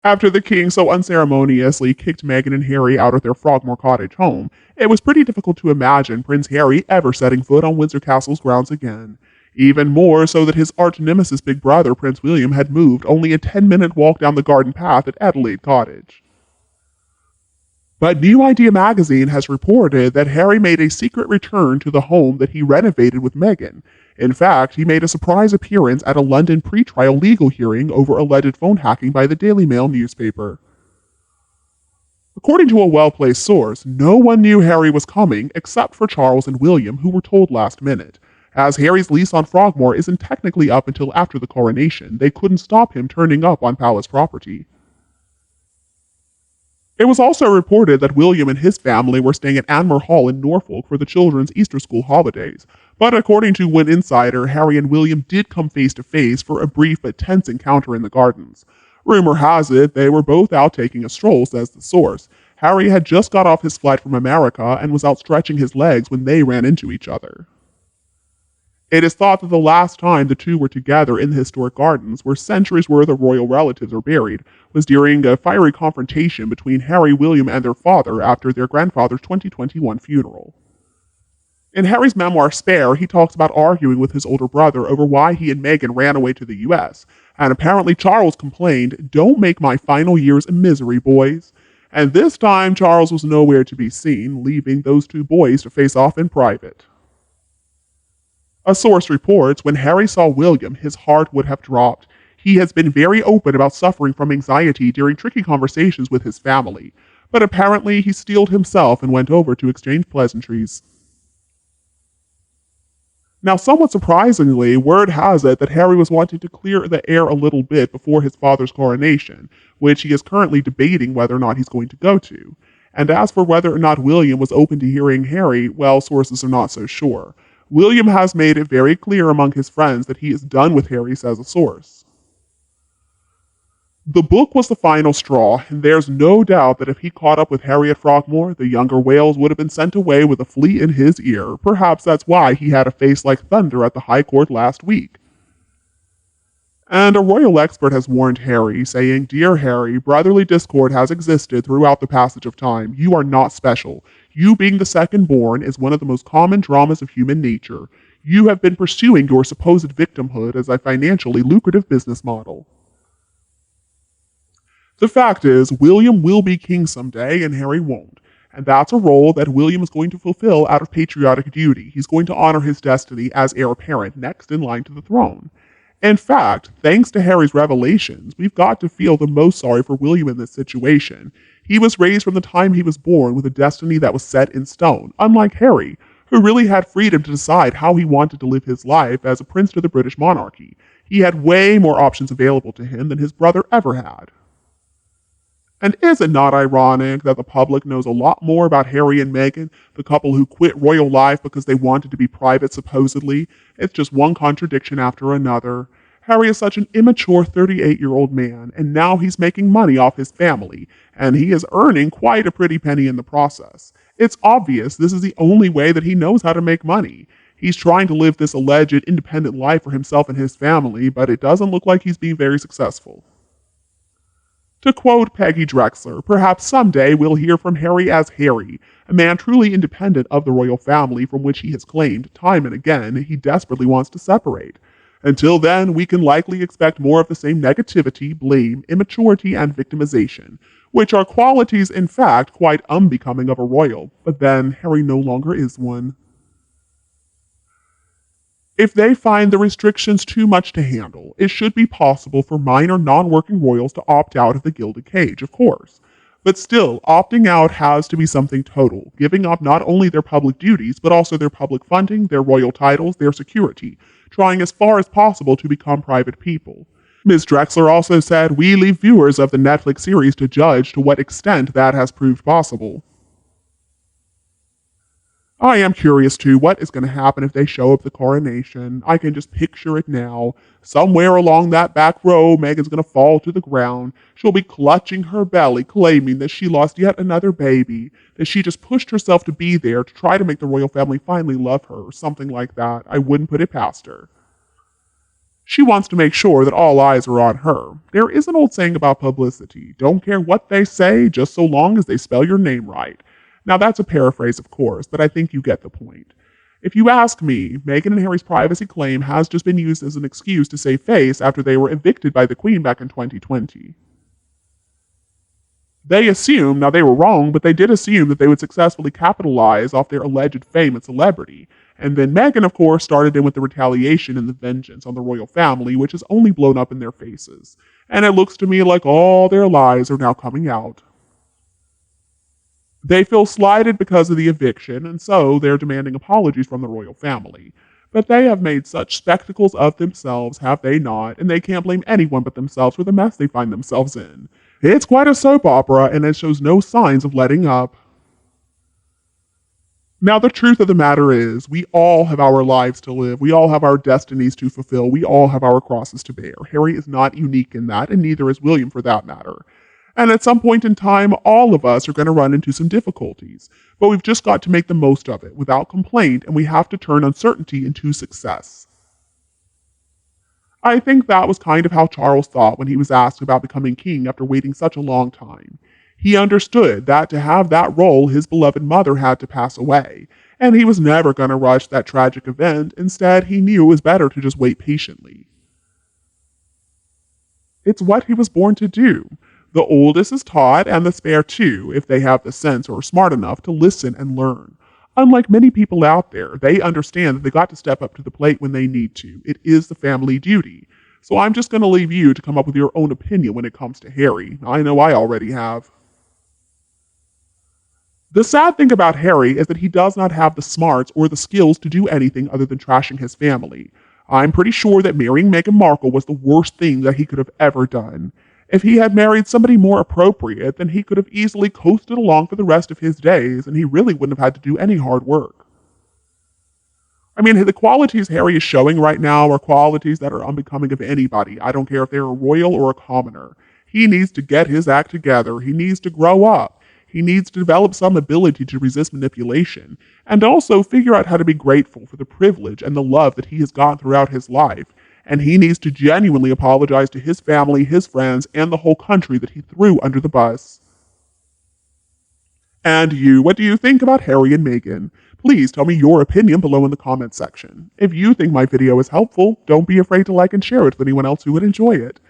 After the king so unceremoniously kicked Meghan and Harry out of their Frogmore cottage home, it was pretty difficult to imagine Prince Harry ever setting foot on Windsor Castle's grounds again. Even more so that his arch nemesis big brother, Prince William, had moved only a 10-minute walk down the garden path at Adelaide Cottage. But New Idea magazine has reported that Harry made a secret return to the home that he renovated with Meghan. In fact, he made a surprise appearance at a London pre-trial legal hearing over alleged phone hacking by the Daily Mail newspaper. According to a well-placed source, no one knew Harry was coming except for Charles and William, who were told last minute. As Harry's lease on Frogmore isn't technically up until after the coronation, they couldn't stop him turning up on palace property. It was also reported that William and his family were staying at Anmer Hall in Norfolk for the children's Easter school holidays, but according to one insider, Harry and William did come face to face for a brief but tense encounter in the gardens. Rumor has it they were both out taking a stroll, says the source. Harry had just got off his flight from America and was out stretching his legs when they ran into each other. It is thought that the last time the two were together in the historic gardens, where centuries worth of royal relatives are buried, was during a fiery confrontation between Harry, William, and their father after their grandfather's 2021 funeral. In Harry's memoir Spare, he talks about arguing with his older brother over why he and Meghan ran away to the US, and apparently Charles complained, "Don't make my final years a misery, boys." And this time Charles was nowhere to be seen, leaving those two boys to face off in private. A source reports when Harry saw William, his heart would have dropped. He has been very open about suffering from anxiety during tricky conversations with his family, but apparently he steeled himself and went over to exchange pleasantries. Now, somewhat surprisingly, word has it that Harry was wanting to clear the air a little bit before his father's coronation, which he is currently debating whether or not he's going to go to. And as for whether or not William was open to hearing Harry, well, sources are not so sure. William has made it very clear among his friends that he is done with Harry, says a source. The book was the final straw, and there's no doubt that if he caught up with Harry at Frogmore, the younger Wales would have been sent away with a flea in his ear. Perhaps that's why he had a face like thunder at the High Court last week. And a royal expert has warned Harry, saying, "Dear Harry, brotherly discord has existed throughout the passage of time. You are not special. You being the second born is one of the most common dramas of human nature. You have been pursuing your supposed victimhood as a financially lucrative business model." The fact is, William will be king someday and Harry won't. And that's a role that William is going to fulfill out of patriotic duty. He's going to honor his destiny as heir apparent, next in line to the throne. In fact, thanks to Harry's revelations, we've got to feel the most sorry for William in this situation. He was raised from the time he was born with a destiny that was set in stone, unlike Harry, who really had freedom to decide how he wanted to live his life as a prince to the British monarchy. He had way more options available to him than his brother ever had. And is it not ironic that the public knows a lot more about Harry and Meghan, the couple who quit royal life because they wanted to be private supposedly? It's just one contradiction after another. Harry is such an immature 38-year-old man, and now he's making money off his family, and he is earning quite a pretty penny in the process. It's obvious this is the only way that he knows how to make money. He's trying to live this alleged independent life for himself and his family, but it doesn't look like he's being very successful. To quote Peggy Drexler, perhaps someday we'll hear from Harry as Harry, a man truly independent of the royal family from which he has claimed, time and again, he desperately wants to separate. Until then, we can likely expect more of the same negativity, blame, immaturity, and victimization, which are qualities, in fact, quite unbecoming of a royal, but then Harry no longer is one. If they find the restrictions too much to handle, it should be possible for minor non-working royals to opt out of the gilded cage, of course. But still, opting out has to be something total, giving up not only their public duties, but also their public funding, their royal titles, their security, trying as far as possible to become private people. Ms. Drexler also said, "We leave viewers of the Netflix series to judge to what extent that has proved possible." I am curious too what is going to happen if they show up the coronation. I can just picture it now. Somewhere along that back row, Meghan's going to fall to the ground. She'll be clutching her belly, claiming that she lost yet another baby, that she just pushed herself to be there to try to make the royal family finally love her, or something like that. I wouldn't put it past her. She wants to make sure that all eyes are on her. There is an old saying about publicity: don't care what they say, just so long as they spell your name right. Now, that's a paraphrase, of course, but I think you get the point. If you ask me, Meghan and Harry's privacy claim has just been used as an excuse to save face after they were evicted by the Queen back in 2020. They assumed, now they were wrong, but they did assume that they would successfully capitalize off their alleged fame and celebrity. And then Meghan, of course, started in with the retaliation and the vengeance on the royal family, which has only blown up in their faces. And it looks to me like all their lies are now coming out. They feel slighted because of the eviction, and so they're demanding apologies from the royal family. But they have made such spectacles of themselves, have they not? And they can't blame anyone but themselves for the mess they find themselves in. It's quite a soap opera, and it shows no signs of letting up. Now, the truth of the matter is, we all have our lives to live. We all have our destinies to fulfill. We all have our crosses to bear. Harry is not unique in that, and neither is William for that matter. And at some point in time, all of us are going to run into some difficulties. But we've just got to make the most of it without complaint, and we have to turn uncertainty into success. I think that was kind of how Charles thought when he was asked about becoming king after waiting such a long time. He understood that to have that role, his beloved mother had to pass away, and he was never going to rush that tragic event. Instead, he knew it was better to just wait patiently. It's what he was born to do. The oldest is taught, and the spare too, if they have the sense or are smart enough to listen and learn. Unlike many people out there, they understand that they got to step up to the plate when they need to. It is the family duty. So I'm just going to leave you to come up with your own opinion when it comes to Harry. I know I already have. The sad thing about Harry is that he does not have the smarts or the skills to do anything other than trashing his family. I'm pretty sure that marrying Meghan Markle was the worst thing that he could have ever done. If he had married somebody more appropriate, then he could have easily coasted along for the rest of his days, and he really wouldn't have had to do any hard work. I mean, the qualities Harry is showing right now are qualities that are unbecoming of anybody. I don't care if they're a royal or a commoner. He needs to get his act together. He needs to grow up. He needs to develop some ability to resist manipulation, and also figure out how to be grateful for the privilege and the love that he has gotten throughout his life. And he needs to genuinely apologize to his family, his friends, and the whole country that he threw under the bus. And you, what do you think about Harry and Meghan? Please tell me your opinion below in the comments section. If you think my video is helpful, don't be afraid to like and share it with anyone else who would enjoy it.